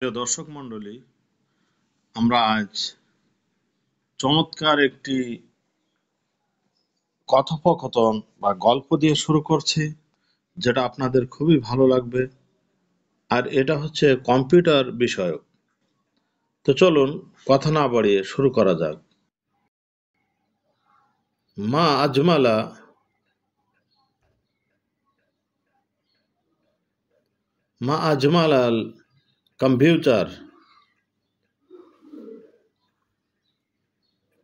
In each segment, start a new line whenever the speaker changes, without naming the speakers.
প্রিয় দর্শক মণ্ডলী, আমরা আজ চমৎকার একটি কথোপকথন বা গল্প দিয়ে শুরু করছি, যেটা আপনাদের খুবই ভালো লাগবে। আর এটা হচ্ছে কম্পিউটার বিষয়ক। তো চলুন কথা না বাড়িয়ে শুরু করা যাক। মা আজমালা আল কম্পিউটার,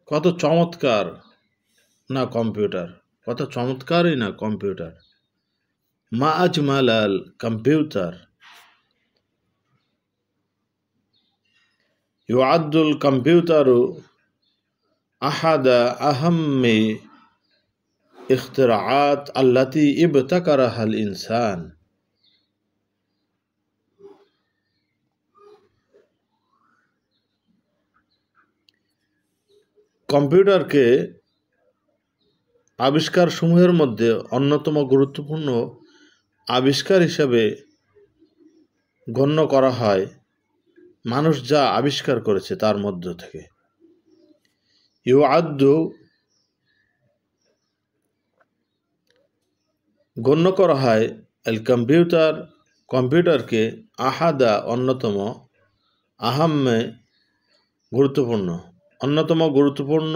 কত চমৎকার না কম্পিউটার, কত চমৎকারই না কম্পিউটার। মা আজমাল আল কম্পিউটার। يعد الكمبيوتر أحد أهم اختراعات التي ابتكرها الإنسان. কম্পিউটারকে আবিষ্কারসমূহের মধ্যে অন্যতম গুরুত্বপূর্ণ আবিষ্কার হিসাবে গণ্য করা হয় মানুষ যা আবিষ্কার করেছে তার মধ্য থেকে। ইউআদ্দু গণ্য করা হয় আল কম্পিউটারকে আহাদা অন্যতম, আহাম্মে গুরুত্বপূর্ণ, অন্যতম গুরুত্বপূর্ণ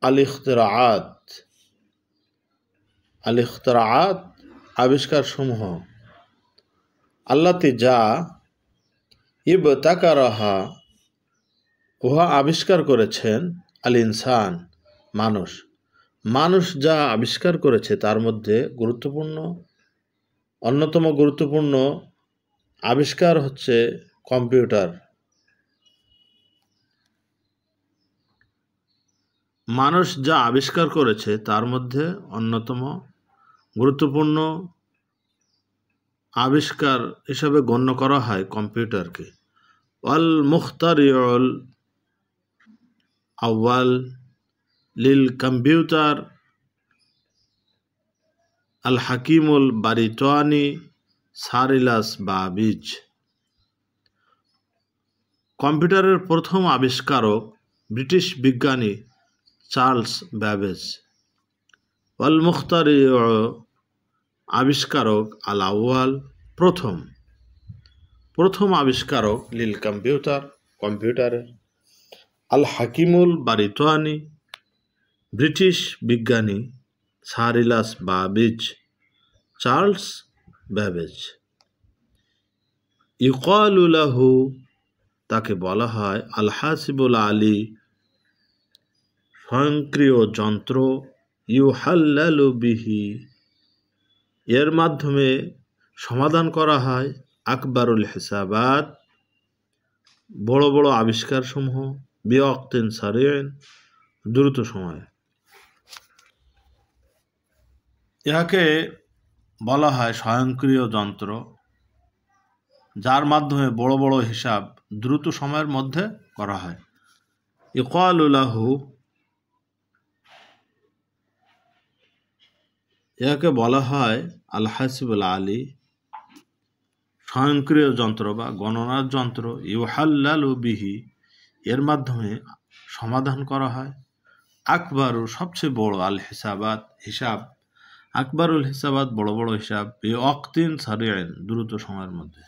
আল ইখতিরাআত আবিষ্কারসমূহ, আল্লাতি যা ইবতাকারাহা উহা আবিষ্কার করেছেন আল ইনসান মানুষ যা আবিষ্কার করেছে তার মধ্যে অন্যতম গুরুত্বপূর্ণ আবিষ্কার হচ্ছে কম্পিউটার। মানুষ যা আবিষ্কার করেছে তার মধ্যে অন্যতম গুরুত্বপূর্ণ আবিষ্কার হিসাবে গণ্য করা হয় কম্পিউটারকে। আল মুখতারিউল আউয়াল লিল কম্পিউটার আল হাকিমুল বারিতানি সারিলাস বাবিজ। কম্পিউটারের প্রথম আবিষ্কারক ব্রিটিশ বিজ্ঞানী চার্লস ব্যাবেজ। আল মুখতারিউ আবিষ্কারক আল আউয়াল প্রথম আবিষ্কারক লিল কম্পিউটারের আল হাকিমুল বারিতানি ব্রিটিশ বিজ্ঞানী সারিলাস বাবিজ চার্লস ব্যাবেজ। ইউকালু লাহু তাকে বলা হয় আল হাসিবুল আলী স্বয়ংক্রিয় যন্ত্র। ইউহাল্লালু বিহি এর মাধ্যমে সমাধান করা হয় আকবরুল হিসাবাত বড় বড় আবিষ্কারসমূহ বিওয়াক্তিন সারিন দ্রুত সময়ে। ইহাকে বলা হয় স্বয়ংক্রিয় যন্ত্র, যার মাধ্যমে বড় বড় হিসাব দ্রুত সময়ের মধ্যে করা হয়। ইউকালু লাহু ইহাকে বলা হয় আল হাসিবুল আলী স্বয়ংক্রিয় যন্ত্র বা গণনার যন্ত্র। ইউহাল্লালু বিহি এর মাধ্যমে সমাধান করা হয় আকবরু সবচেয়ে বড় আল হিসাব আকবরুল হিসাবাত বড় বড় হিসাব বিওয়াক্তিন সারিন দ্রুত সময়ের মধ্যে।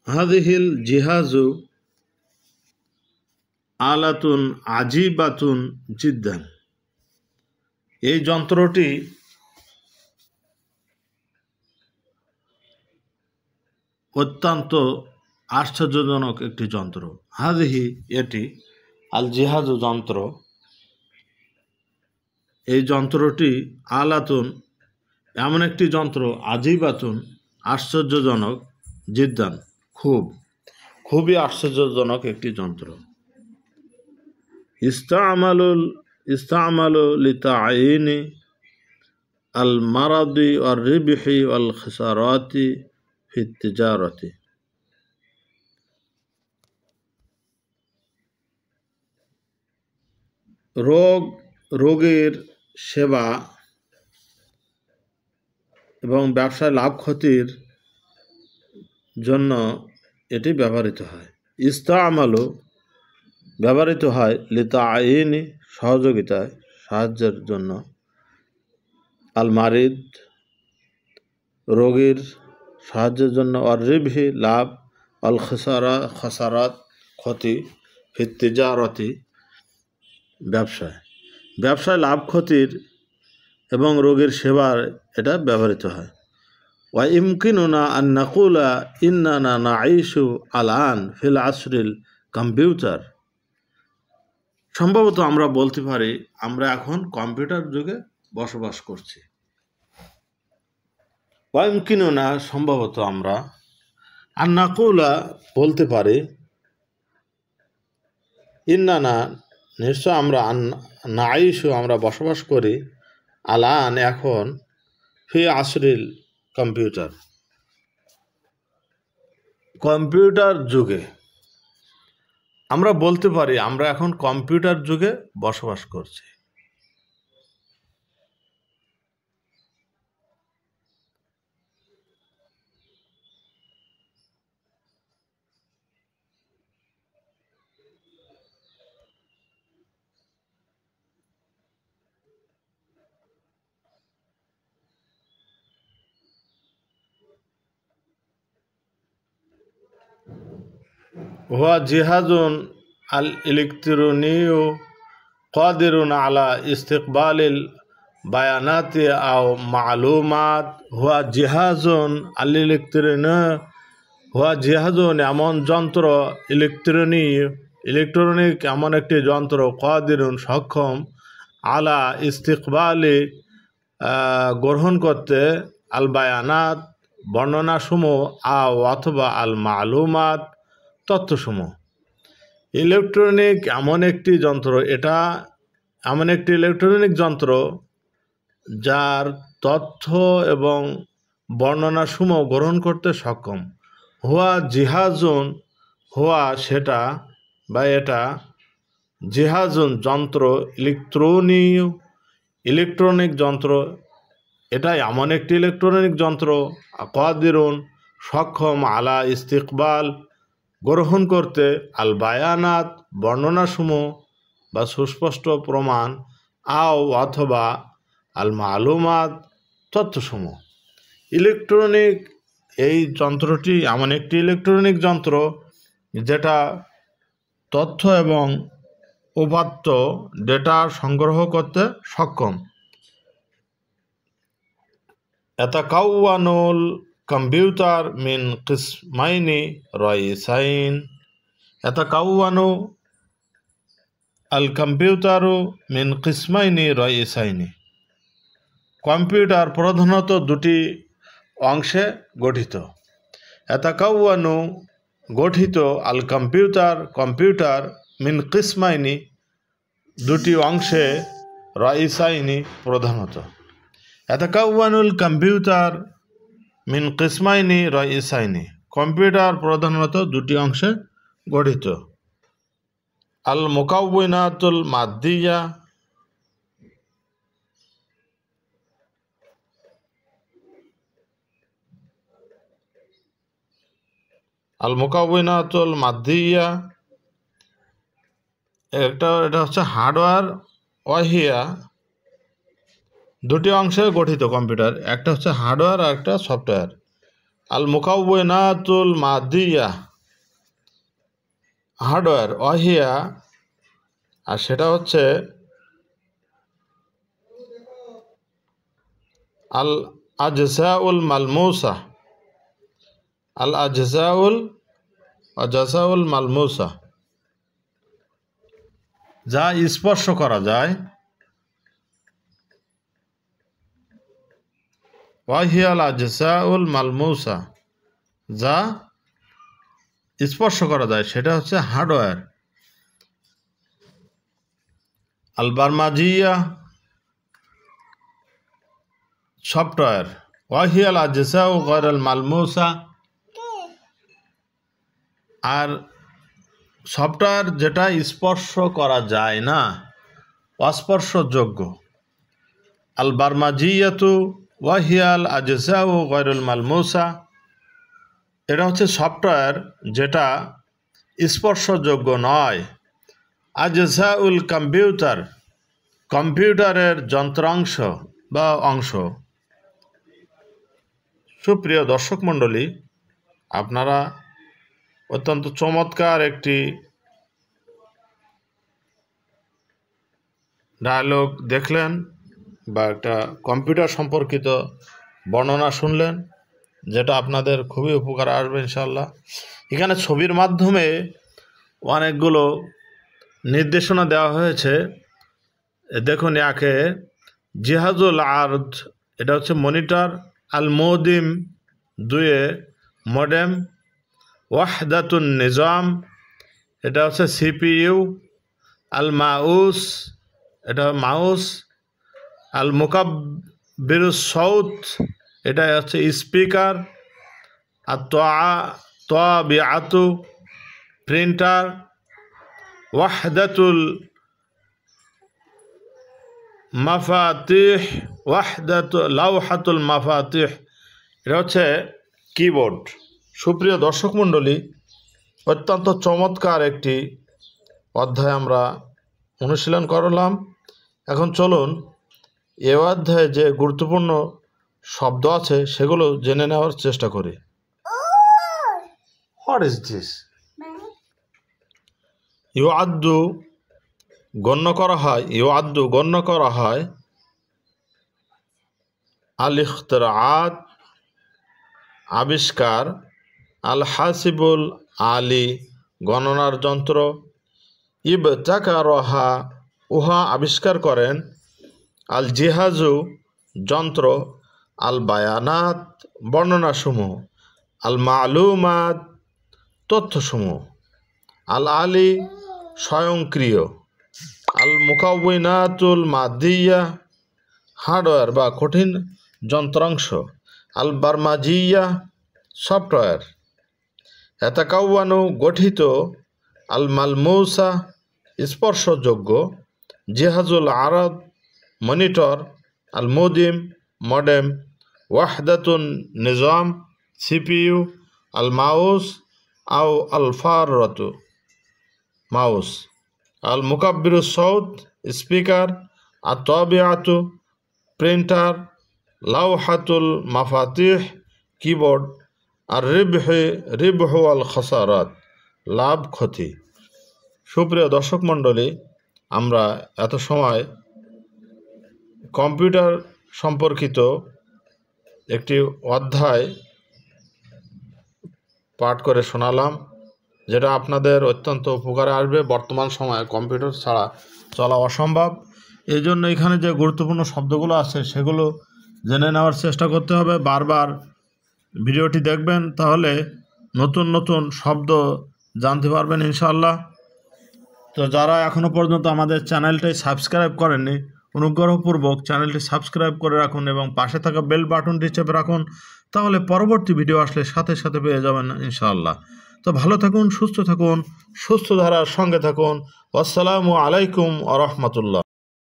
হাদিহিল জিহাজু আলাতুন আজিবাতুন জিদ্দান। এই যন্ত্রটি অত্যন্ত আশ্চর্যজনক একটি যন্ত্র। হাদিহি এটি আল জিহাজু যন্ত্র, এই যন্ত্রটি আলাতুন এমন একটি যন্ত্র, আজিবাতুন আশ্চর্যজনক, জিদ্দান খুবই আশ্চর্যজনক একটি যন্ত্র। ইস্তামালু লিতাআইনি আল মারাদি ওয়াল রিবহি ওয়াল খিসারাতি ফি তিজারাতি। রোগের সেবা এবং ব্যবসায় লাভ ক্ষতির জন্য এটি ব্যবহৃত হয়। ইস্তামালু ব্যবহৃত হয় লিতাআইনি সহযোগিতায়, সাহায্যের জন্য, আল মারিদ রোগীর সাহায্যের জন্য, আর রিবহি লাভ, আল খসারাত ক্ষতি, ফিত তিজারতি ব্যবসায় লাভ ক্ষতির এবং রোগীর সেবার এটা ব্যবহৃত হয়। ওয়া ইমকিনুনা আন নাকুলা ইন্নানা নাঈশু আল-আন ফিল আসরিল কম্পিউটার। সম্ভবত আমরা বলতে পারি আমরা এখন কম্পিউটার যুগে বসবাস করছি। ওয়া ইমকিনুনা সম্ভবত আমরা, আন নাকুলা বলতে পারি, ইন্নানা নিশ্চয় আমরা, নাঈশু আমরা বসবাস করি, আল-আন এখন, ফি আসরিল কম্পিউটার যুগে। আমরা বলতে পারি আমরা এখন কম্পিউটার যুগে বসবাস করছি। হুয়া জিহাজুন আল ইলেকট্রনিউ কাদিরুন আলা ইস্তিকবালিল বায়ানাতি আও মালুমাত। হুয়া জিহাজুন আল জিহাজুন এমন যন্ত্র, ইলেকট্রনিক এমন একটি যন্ত্র, কাদিরুন সক্ষম, আলা ইস্তিকবালি গ্রহণ করতে, আল বায়ানাত বর্ণনাসমূহ, আও অথবা আল মালুমাত তথ্যসমূহ। ইলেকট্রনিক এমন একটি যন্ত্র, এটা এমন একটি ইলেকট্রনিক যন্ত্র যার তথ্য এবং বর্ণনাসমূহ গ্রহণ করতে সক্ষম। হুয়া জিহাজুন, হুয়া সেটা বা এটা, জিহাজুন যন্ত্র, ইলেকট্রনিক যন্ত্র, এটা এমন একটি ইলেকট্রনিক যন্ত্র, কাদিরুন সক্ষম, আলা ইস্তিকবাল গ্রহণ করতে, আল বায়ানাত বর্ণনাসমূহ বা সুস্পষ্ট প্রমাণ, আও অথবা আল মালুমাত তথ্যসমূহ। ইলেকট্রনিক এই যন্ত্রটি এমন একটি ইলেকট্রনিক যন্ত্র যেটা তথ্য এবং উপাত্ত ডেটা সংগ্রহ করতে সক্ষম। ইয়াতাকাওয়ানুল কম্পিউটার মিন কিসমাইনি রাইসাইন। ইয়াতাকাওয়ানু আল কম্পিউটারু মিন কিসমাইনি রাইসাইনি। কম্পিউটার প্রধানত দুটি অংশে গঠিত। ইয়াতাকাওয়ানু গঠিত, আল কম্পিউটার মিন কিসমাইনি দুটি অংশে, রাইসাইনি প্রধানত। ইয়াতাকাওয়ানুল কম্পিউটার মিন কিসমাইনি রাইসাইনি কম্পিউটার প্রধানত দুটি অংশে গঠিত। আল মুকাওয়িনাতুল মাদ্দিয়া, আল মুকাওয়িনাতুল মাদ্দিয়া এটা হচ্ছে হার্ডওয়্যার, ওয়াহিয়া দুটি অংশে গঠিত কম্পিউটার, একটা হচ্ছে হার্ডওয়্যার আর একটা সফটওয়্যার। আল মুকাওয়িনাতুল মাদ্দিয়া হার্ডওয়্যার, ওয়াহিয়া আর সেটা হচ্ছে আল আজসাউল মালমুসা, আল আজসাউল মালমুসা যা স্পর্শ করা যায়, ওয়াহিয়াল আজসাউল মালমুসা যা স্পর্শ করা যায়, সেটা হচ্ছে হার্ডওয়্যার। আল বারমাজিয়া সফটওয়্যার, ওয়াহিয়াল আজসাউ গায়রুল মালমুসা, আর সফটওয়্যার যেটা স্পর্শ করা যায় না, অস্পর্শযোগ্য। আল বারমাজিয়াতু ওয়াহিয়াল আজসাউ গায়রুল মালমুসা, এটা হচ্ছে সফটওয়্যার যেটা স্পর্শযোগ্য নয়। আজসাউল কম্পিউটার, কম্পিউটারের যন্ত্রাংশ বা অংশ। সুপ্রিয় দর্শক মণ্ডলী, আপনারা অত্যন্ত চমৎকার একটি ডায়ালগ দেখলেন বা একটা কম্পিউটার সম্পর্কিত বর্ণনা শুনলেন, যেটা আপনাদের খুবই উপকার আসবে ইনশাআল্লাহ। এখানে ছবির মাধ্যমে অনেকগুলো নির্দেশনা দেওয়া হয়েছে। দেখুন, একে জিহাজুল আর্দ, এটা হচ্ছে মনিটর। আল মোদিম, দুয়ে মডেম। ওয়াহদাতুন নিজাম, এটা হচ্ছে সিপিইউ। আল মাউস, এটা মাউস। আল মুকাব্বিরুস সাউত, এটা হচ্ছে স্পিকার। আর তাবিআতু, প্রিন্টার। ওয়াহদাতুল মাফাতিহ, লাওহাতুল মাফাতিহ, এটা হচ্ছে কিবোর্ড। সুপ্রিয় দর্শক মণ্ডলী, অত্যন্ত চমৎকার একটি অধ্যায় আমরা অনুশীলন করলাম। এখন চলুন এ অধ্যায়ে যে গুরুত্বপূর্ণ শব্দ আছে সেগুলো জেনে নেওয়ার চেষ্টা করি। What is this? ইউআদ্দু গণ্য করা হয়, ইউআদ্দু গণ্য করা হয় আল ইখতিরাআত আবিষ্কার, আল হাসিবুল আলী গণনার যন্ত্র, ইবতাকারহা উহা আবিষ্কার করেন, আল জিহাজু যন্ত্র, আল বায়ানাত বর্ণনাসমূহ, আল মালুমাত তথ্যসমূহ, আল আলী স্বয়ংক্রিয়, আল মুকাউইনাতুল মাদিয়া হার্ডওয়্যার বা কঠিন যন্ত্রাংশ, আল বারমাজিয়া সফটওয়্যার, এতাকাওয়ানু গঠিত, আল মালমুসা স্পর্শযোগ্য, জিহাজুল আরদ মনিটর, আল মুদিম মডেম, ওয়াহদাতুন নিজাম সিপিইউ, আল মাউস আও আল ফাররাতু মাউস, আল মুকাব্বিরুস সাউত স্পিকার, আর তাবিআতু প্রিন্টার, লাওহাতুল মাফাতিহ কিবোর্ড, আর রিবহু আল খাসারাত লাভ ক্ষতি। সুপ্রিয় দর্শক মণ্ডলী, আমরা এত সময় কম্পিউটার সম্পর্কিত একটি অধ্যায় পাঠ করে শোনালাম, যেটা আপনাদের অত্যন্ত উপকারে আসবে। বর্তমান সময়ে কম্পিউটার ছাড়া চলা অসম্ভব। এই জন্য এখানে যে গুরুত্বপূর্ণ শব্দগুলো আছে সেগুলো জেনে নেওয়ার চেষ্টা করতে হবে। বারবার ভিডিওটি দেখবেন, তাহলে নতুন নতুন শব্দ জানতে পারবেন ইনশাআল্লাহ। তো যারা এখনও পর্যন্ত আমাদের চ্যানেলটি সাবস্ক্রাইব করেননি, অনুগ্রহপূর্বক চ্যানেলটি সাবস্ক্রাইব করে রাখুন এবং পাশে থাকা বেল বাটনটি চেপে রাখুন, তাহলে পরবর্তী ভিডিও আসলে সাথে সাথে পেয়ে যাবেন ইনশাআল্লাহ। তো ভালো থাকুন, সুস্থ থাকুন, সুস্থ ধারার সঙ্গে থাকুন। আসসালামু আলাইকুম ওয়া রাহমাতুল্লাহ।